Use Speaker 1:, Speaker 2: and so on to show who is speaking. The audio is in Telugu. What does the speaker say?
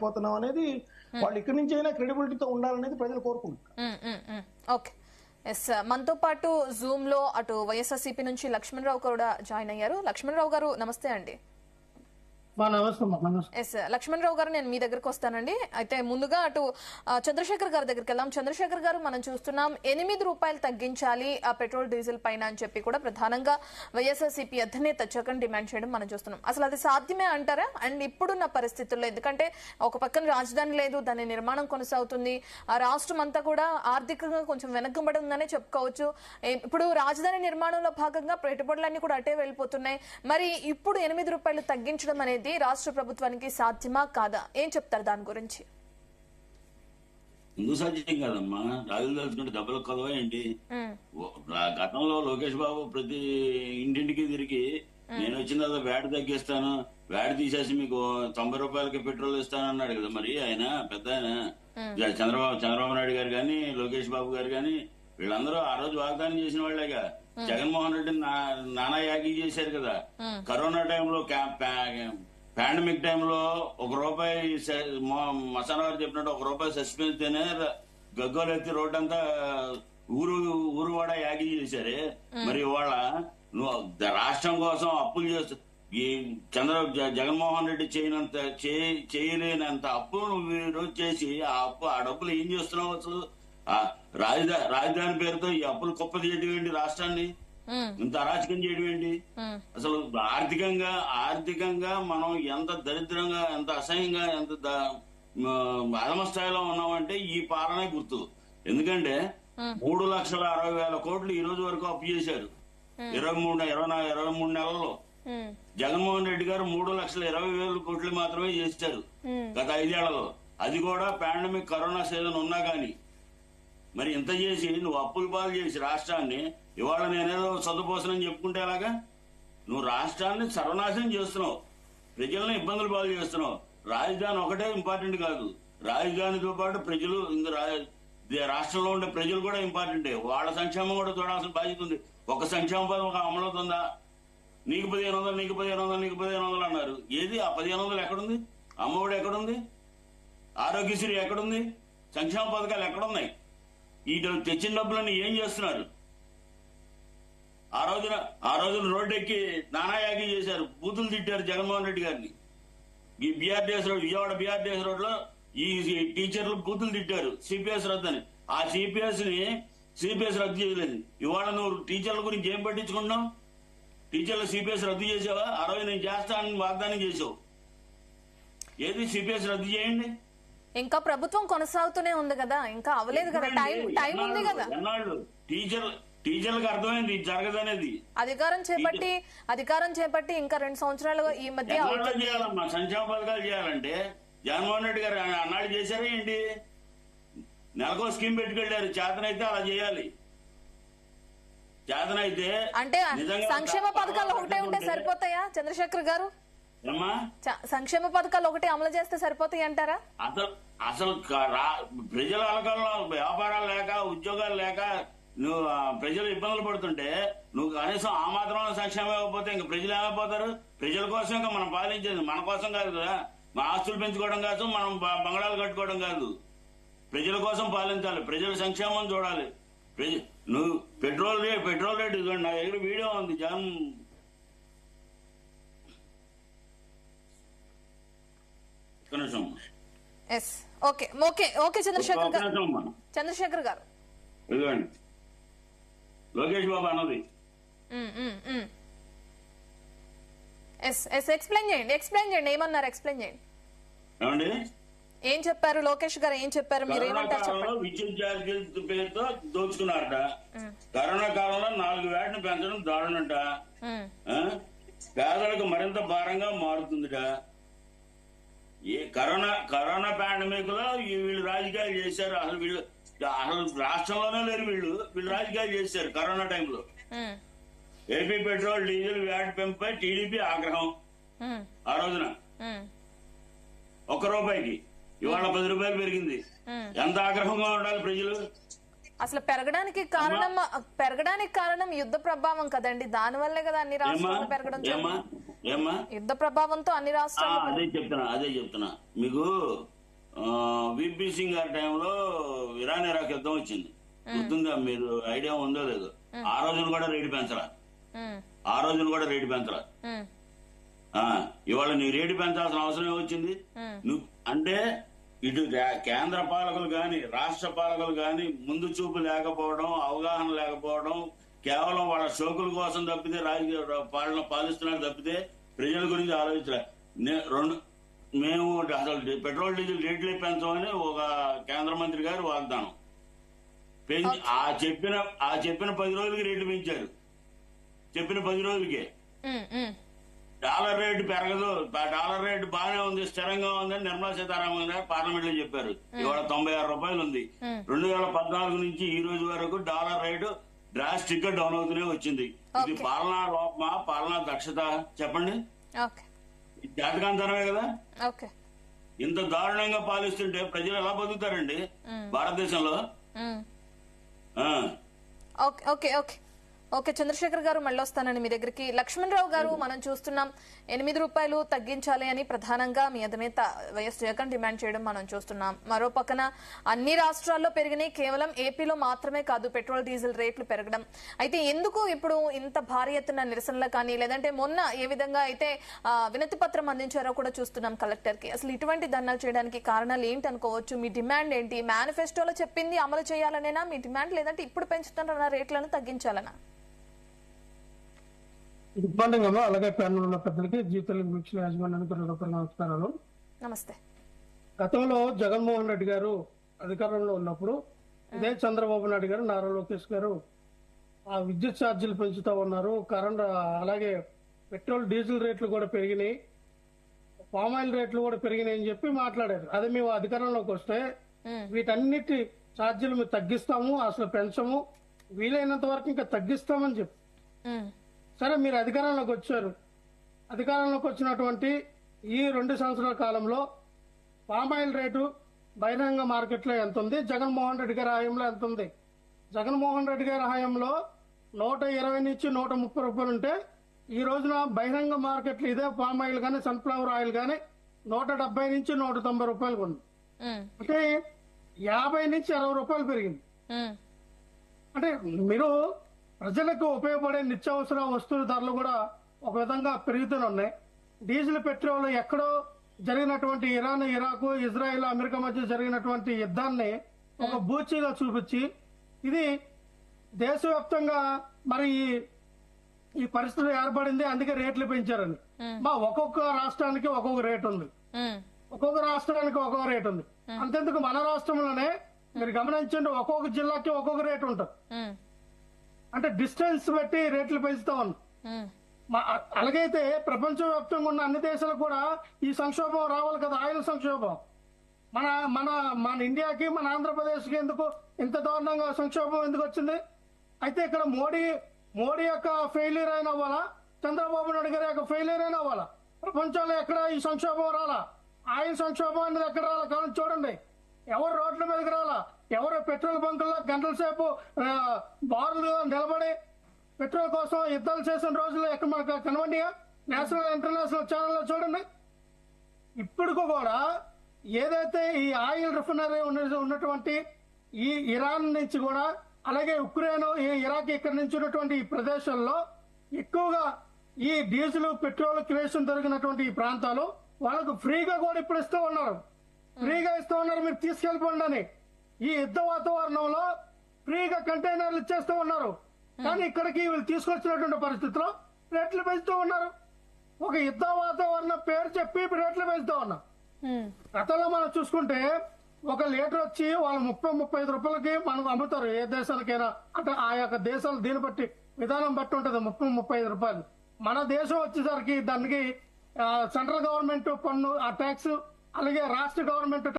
Speaker 1: పోతున్నాం అనేది వాళ్ళు ఇక్కడి నుంచి అయినా క్రెడిబిలిటీతో ఉండాలనేది ప్రజలు కోరుకుంటున్నారు.
Speaker 2: ఓకే, ఎస్, మనతో పాటు జూమ్ లో అటు వైఎస్ఆర్సీపీ నుంచి లక్ష్మణరావు కూడా జాయిన్ అయ్యారు. లక్ష్మణరావు గారు నమస్తే అండి. ఎస్ లక్ష్మణరావు గారు, నేను మీ దగ్గరకు వస్తానండి. అయితే ముందుగా అటు చంద్రశేఖర్ గారి దగ్గరికి వెళ్దాం. చంద్రశేఖర్ గారు, మనం చూస్తున్నాం 8 రూపాయలు తగ్గించాలి ఆ పెట్రోల్ డీజిల్ పైన అని చెప్పి కూడా ప్రధానంగా వైఎస్ఆర్సీపీ అధినేత జగన్ డిమాండ్ చేయడం మనం చూస్తున్నాం. అసలు అది సాధ్యమే అంటారా? అండ్ ఇప్పుడున్న పరిస్థితుల్లో, ఎందుకంటే ఒక పక్కన రాజధాని లేదు, దాని నిర్మాణం కొనసాగుతుంది, ఆ రాష్ట్రం అంతా కూడా ఆర్థికంగా కొంచెం వెనకబడి ఉందనే చెప్పుకోవచ్చు. ఇప్పుడు రాజధాని నిర్మాణంలో భాగంగా పెట్టుబడులన్నీ కూడా అటే వెళ్ళిపోతున్నాయి. మరి ఇప్పుడు 8 రూపాయలు తగ్గించడం అనేది రాష్ట్ర ప్రభుత్వానికి సాధ్యమా కాదా? ఏం చెప్తారు దాని గురించి?
Speaker 3: ఎందుకు సాధ్యం కాదమ్మా, రాజులు తలుచుకుంటే దెబ్బలకు కదవా ఏంటి? గతంలో లోకేష్ బాబు ప్రతి ఇంటింటికి తిరిగి నేను వచ్చిన తర్వాత వ్యాట్ తగ్గిస్తాను, వ్యాట్ తీసేసి మీకు 90 రూపాయలకి పెట్రోల్ ఇస్తానన్నాడు కదా. మరి ఆయన పెద్ద ఆయన చంద్రబాబు నాయుడు గారు గాని, లోకేష్ బాబు గారు గాని, వీళ్ళందరూ ఆ రోజు వాగ్దానం చేసిన వాళ్ళేగా. జగన్మోహన్ రెడ్డి నానా యాగి చేశారు కదా. కరోనా టైంలో పాండమిక్ టైంలో ₹1 మసాలా గారు చెప్పినట్టు ₹1 సస్పెన్స్ తేనే గగ్గోలు ఎత్తి రోడ్డు అంతా ఊరు వాడ యాగి చేశారే. మరి ఇవాళ నువ్వు రాష్ట్రం కోసం అప్పులు చేస్తూ ఈ జగన్మోహన్ రెడ్డి చేయలేనంత అప్పు నువ్వు ఈరోజు చేసి ఆ డబ్బులు ఏం చేస్తున్నావు? అసలు రాజధాని పేరుతో ఈ అప్పులు కుప్ప తీయడం ఏంటి? రాష్ట్రాన్ని ఇంత అరాచకం చేయడం ఏంటి? అసలు ఆర్థికంగా మనం ఎంత దరిద్రంగా, ఎంత అసహ్యంగా, ఎంత అధమ స్థాయిలో ఉన్నామంటే ఈ పాలనే గుర్తు. ఎందుకంటే 3,60,000 కోట్లు ఈ రోజు వరకు అప్పు చేశారు 23 నెలల్లో. జగన్మోహన్ రెడ్డి గారు 3,20,000 కోట్లు మాత్రమే చేశారు గత 5 ఏళ్లలో. అది కూడా పాండమిక్ కరోనా సీజన్ ఉన్నా గానీ. మరి ఇంత చేసి నువ్వు అప్పుల పాలు చేసి రాష్ట్రాన్ని ఇవాళ నేనేదో చదువుపోసనని చెప్పుకుంటే ఎలాగా? నువ్వు రాష్ట్రాన్ని సర్వనాశనం చేస్తున్నావు, ప్రజల్ని ఇబ్బందులు పాలు చేస్తున్నావు. రాజధాని ఒకటే ఇంపార్టెంట్ కాదు, రాజధానితో పాటు ప్రజలు, రాష్ట్రంలో ఉండే ప్రజలు కూడా ఇంపార్టెంటే. వాళ్ళ సంక్షేమం కూడా చూడాల్సిన బాధ్యత ఉంది. ఒక సంక్షేమ పథకం అమలవుతుందా? నీకు 1500, నీకు 1500, నీకు 1500 అన్నారు. ఏది ఆ 1500 ఎక్కడుంది? అమ్మఒడి ఎక్కడుంది? ఆరోగ్యశ్రీ ఎక్కడుంది? సంక్షేమ పథకాలు ఎక్కడున్నాయి? ఈ తెచ్చిన డబ్బులన్నీ ఏం చేస్తున్నారు? ఆ రోజున రోడ్డెక్కి నానాయాగి చేశారు, బూతులు తిట్టారు జగన్మోహన్ రెడ్డి గారిని. ఈ బీఆర్డీఎస్ రోడ్, విజయవాడ బీఆర్డీఎస్ రోడ్ లో ఈ టీచర్లు బూతులు తిట్టారు, సిపిఎస్ రద్దు అని. ఆ సిపిఎస్ రద్దు చేయలేదు. ఇవాళ నువ్వు టీచర్ల గురించి ఏం పట్టించుకుంటున్నావు? టీచర్ల సిపిఎస్ రద్దు చేసావా? ఆ రోజు నేను చేస్తానని వాగ్దానం చేసావు. ఏది సిపిఎస్ రద్దు చేయండి.
Speaker 2: ఇంకా ప్రభుత్వం కొనసాగుతూనే ఉంది కదా, ఇంకా అవలేదు కదా, టైం ఉంది కదా.
Speaker 3: ఎన్నాళ్ళు టీచర్లకు అర్థమైంది జరగదనేది.
Speaker 2: అధికారం చేపట్టి ఇంకా 2 సంవత్సరాలు ఈ మధ్య
Speaker 3: చేయాలమ్మా. సంక్షేమ పథకాలు చేయాలంటే జగన్మోహన్ రెడ్డి గారు అన్నాడు చేశారా ఏంటి? నెలకో స్కీమ్ పెట్టుకెళ్లారు. చేతనైతే అలా చేయాలి. చేతనైతే
Speaker 2: అంటే సంక్షేమ పథకాలు ఒకటే ఉంటే సరిపోతాయా చంద్రశేఖర్ గారు? సంక్షేమ పథకాలు ఒకటి అమలు చేస్తే సరిపోతాయి అంటారా?
Speaker 3: అసలు ప్రజల అలకల్లో వ్యాపారాలు లేక, ఉద్యోగాలు లేక నువ్వు ప్రజలు ఇబ్బందులు పడుతుంటే నువ్వు కనీసం ఆ మాత్రం సంక్షేమం ఇవ్వకపోతే ఇంకా ప్రజలు ఏమైపోతారు? ప్రజల కోసం ఇంకా మనం పాలించేది, మన కోసం కాదు కదా. మన ఆస్తులు పెంచుకోవడం కోసం, మనం బంగళాలు కట్టుకోవడం కాదు. ప్రజల కోసం పాలించాలి, ప్రజల సంక్షేమం చూడాలి. నువ్వు పెట్రోల్ రేట్ ఇదిగోండి, నా దగ్గర వీడియో ఉంది. జగన్
Speaker 2: చంద్రశేఖర్ గారు,
Speaker 3: ఇదిగోండి లోకేష్ బాబు అన్నది.
Speaker 2: ఎక్స్ప్లెయిన్ చేయండి ఏమన్నారు? ఎక్స్ప్లెయిన్ చేయండి.
Speaker 3: ఏమండి
Speaker 2: ఏం చెప్పారు లోకేష్ గారు? ఏం చెప్పారు? మీరు ఏమంటారు?
Speaker 3: విద్యుత్ ఛార్జీల పేరుతో దోచుకున్నారట. కరోనా కాలంలో 4 వ్యాట్ను పెంచడం దారుణంట. పేదలకు మరింత భారంగా మారుతుందిట. ఈ కరోనా పాండమిక్ లో వీళ్ళు రాజకీయాలు చేశారు. అసలు రాష్ట్రంలోనే లేరు వీళ్ళు రాజకీయాలు చేశారు corona time. AP petrol diesel VAT పెంపుపై టీడీపీ ఆగ్రహం. ఆ రోజున ₹1 ఇవాళ ₹10 పెరిగింది. ఎంత ఆగ్రహంగా ఉండాలి ప్రజలు?
Speaker 2: అసలు పెరగడానికి కారణం యుద్ధ ప్రభావం కదండి. దాని వల్లే కదా అన్ని రాష్ట్రాలు పెరగడం.
Speaker 3: ఏమ్మా
Speaker 2: యుద్ధ ప్రభావంతో అన్ని రాష్ట్రాలు
Speaker 3: అదే చెప్తున్నా మీకు విపి సింగ్ గారి టైంలో ఇరాన్ ఇరాక్ యుద్ధం వచ్చింది, గుర్తుందా? మీరు ఐడియా ఉందో లేదో? ఆ రోజున కూడా రేటు పెంచరా, ఇవాళ నీ రేటు పెంచాల్సిన అవసరం వచ్చింది. నువ్వు అంటే ఇటు కేంద్ర పాలకులు గాని రాష్ట్ర పాలకులు గాని ముందు చూపు లేకపోవడం, అవగాహన లేకపోవడం, కేవలం వాళ్ళ షోకుల కోసం తప్పితే రాజకీయ పాలిస్తున్నారు తప్పితే ప్రజల గురించి ఆలోచించలే. మేము అసలు పెట్రోల్ డీజిల్ రేట్లు పెంచమని ఒక కేంద్ర మంత్రి గారు వాగ్దానం పెంచి ఆ చెప్పిన 10 రోజులకి రేట్లు పెంచారు. చెప్పిన 10 రోజులకే డాలర్ రేటు పెరగదు, డాలర్ రేటు బాగానే ఉంది, స్థిరంగా ఉందని నిర్మలా సీతారామన్ గారు పార్లమెంట్ లో చెప్పారు. ఇవాళ 96 రూపాయలు ఉంది. 2014 నుంచి ఈ రోజు వరకు డాలర్ రేటు డ్రాస్టిక్ గా డౌన్ అవుతూనే వచ్చింది. ఇది పాలనా లోపమా, పాలనా దక్షత? చెప్పండి. జాతకాంతరమే కదా. ఇంత దారుణంగా పాలిస్తుంటే ప్రజలు ఎలా బతుకుతారండి భారతదేశంలో?
Speaker 2: ఓకే చంద్రశేఖర్ గారు, మళ్ళీ వస్తానండి మీ దగ్గరికి. లక్ష్మణ్ రావు గారు, మనం చూస్తున్నాం 8 రూపాయలు తగ్గించాలి అని ప్రధానంగా మీ అధినేత వైఎస్ జగన్ డిమాండ్ చేయడం మనం చూస్తున్నాం. మరో పక్కన అన్ని రాష్ట్రాల్లో పెరిగినాయి, కేవలం ఏపీలో మాత్రమే కాదు పెట్రోల్ డీజిల్ రేట్లు పెరగడం. అయితే ఎందుకు ఇప్పుడు ఇంత భారీ ఎత్తున నిరసనలు కానీ, లేదంటే మొన్న ఏ విధంగా అయితే వినతి పత్రం అందించారో కూడా చూస్తున్నాం కలెక్టర్ కి. అసలు ఇటువంటి ధర్నాలు చేయడానికి కారణాలు ఏంటి అనుకోవచ్చు? మీ డిమాండ్ ఏంటి? మేనిఫెస్టోలో చెప్పింది అమలు చేయాలనేనా మీ డిమాండ్, లేదంటే ఇప్పుడు పెంచుతున్న రేట్లను తగ్గించాలనా?
Speaker 1: ఇబ్బందిగా అలాగే ప్యానల్ ఉన్న పెద్దలకి జీతాలు వీక్షణ యాజమాన్యానికి నమస్కారాలు.
Speaker 2: నమస్తే.
Speaker 1: గతంలో జగన్మోహన్ రెడ్డి గారు అధికారంలో ఉన్నప్పుడు ఇదే చంద్రబాబు నాయుడు గారు, నారా లోకేష్ గారు ఆ విద్యుత్ ఛార్జీలు పెంచుతా ఉన్నారు, కరెంట్ అలాగే పెట్రోల్ డీజిల్ రేట్లు కూడా పెరిగినాయి, పామాయిల్ రేట్లు కూడా పెరిగినాయి అని చెప్పి మాట్లాడారు. అదే మేము అధికారంలోకి వస్తే వీటన్నిటి ఛార్జీలు మేము తగ్గిస్తాము, అసలు పెంచము, వీలైనంత వరకు ఇంకా తగ్గిస్తామని చెప్పి. సరే, మీరు అధికారంలోకి వచ్చారు. అధికారంలోకి వచ్చినటువంటి ఈ 2 సంవత్సరాల కాలంలో పామాయిల్ రేటు బహిరంగ మార్కెట్లో ఎంత ఉంది, జగన్మోహన్ రెడ్డి గారి హయాంలో ఎంత ఉంది? జగన్మోహన్ రెడ్డి గారి హయాంలో 120 నుంచి 130 రూపాయలు ఉంటే ఈ రోజున బహిరంగ మార్కెట్లు ఇదే పామాయిల్ గానీ సన్ఫ్లవర్ ఆయిల్ గానీ 170 నుంచి 190 రూపాయలు ఉంది. అంటే 50 నుంచి 60 రూపాయలు పెరిగింది. అంటే మీరు ప్రజలకు ఉపయోగపడే నిత్యావసర వస్తువుల ధరలు కూడా ఒక విధంగా పెరుగుతూనే ఉన్నాయి. డీజిల్ పెట్రోల్ ఎక్కడో జరిగినటువంటి ఇరాన్, ఇరాక్, ఇజ్రాయెల్, అమెరికా మధ్య జరిగినటువంటి యుద్ధాన్ని ఒక బూచిగా చూపించి ఇది దేశవ్యాప్తంగా మరి ఈ పరిస్థితి ఏర్పడింది, అందుకే రేట్లు పెంచారని. ఒక్కొక్క రాష్ట్రానికి ఒక్కొక్క రేటు ఉంది, ఒక్కొక్క రాష్ట్రానికి ఒక్కొక్క రేటు ఉంది. అంతెందుకు మన రాష్ట్రంలోనే మీరు గమనించండి, ఒక్కొక్క జిల్లాకి ఒక్కొక్క రేటు ఉంటుంది. అంటే డిస్టెన్స్ బట్టి రేట్లు పెంచుతా ఉన్నాం. అలాగైతే ప్రపంచవ్యాప్తంగా ఉన్న అన్ని దేశాలకు కూడా ఈ సంక్షోభం రావాలి కదా, ఆయిల్ సంక్షోభం. మన మన మన ఇండియాకి, మన ఆంధ్రప్రదేశ్కి ఎందుకు ఇంత దారుణంగా సంక్షోభం ఎందుకు వచ్చింది? అయితే ఇక్కడ మోడీ యొక్క ఫెయిల్యూర్ అయిన అవ్వాలా, చంద్రబాబు నాయుడు గారి యొక్క ఫెయిల్యూర్ అయిన అవ్వాలా? ప్రపంచంలో ఎక్కడ ఈ సంక్షోభం రాలా, ఆయిల్ సంక్షోభం అనేది ఎక్కడ రాలా? కానీ చూడండి, ఎవరు రోడ్ల మీదకి రాలా, ఎవరు పెట్రోల్ బంకుల్లో గంటల సేపు బార్లు నిలబడి పెట్రోల్ కోసం యుద్ధాలు చేసిన రోజులు ఎక్కడ మనకు కనవండిగా? నేషనల్ ఇంటర్నేషనల్ ఛానల్లో చూడండి. ఇప్పుడు కూడా ఏదైతే ఈ ఆయిల్ రిఫైనరీ ఉన్నటువంటి ఈ ఇరాన్ నుంచి కూడా, అలాగే ఉక్రెయిన్, ఈ ఇరాక్ ఇక్కడ నుంచి ఉన్నటువంటి ఈ ప్రదేశాల్లో ఎక్కువగా ఈ డీజిల్ పెట్రోల్ క్రేషన్ దొరికినటువంటి ఈ ప్రాంతాలు వాళ్ళకు ఫ్రీగా కూడా ఇప్పుడు ఇస్తూ ఉన్నారు. ఫ్రీగా ఇస్తూ ఉన్నారు, మీరు తీసుకెళ్ళిపోండి అని. ఈ యుద్ధ వాతావరణంలో ఫ్రీగా కంటైనర్లు ఇచ్చేస్తూ ఉన్నారు. కానీ ఇక్కడికి వీళ్ళు తీసుకొచ్చినటువంటి పరిస్థితిలో రేట్లు పెంచుతూ ఉన్నారు. ఒక యుద్ధ వాతావరణం పేరు చెప్పి రేట్లు పెంచుతూ ఉన్నారు. గతంలో మనం చూసుకుంటే ఒక లీటర్ వచ్చి వాళ్ళు 30-35 రూపాయలకి మనకు అమ్ముతారు ఏ దేశానికైనా. అంటే ఆ యొక్క దేశాలు దీన్ని బట్టి విధానం బట్టి ఉంటది 30-35 రూపాయలు. మన దేశం వచ్చేసరికి దానికి సెంట్రల్ గవర్నమెంట్ పన్ను ఆ ట్యాక్స్, అలాగే రాష్ట్ర గవర్నమెంట్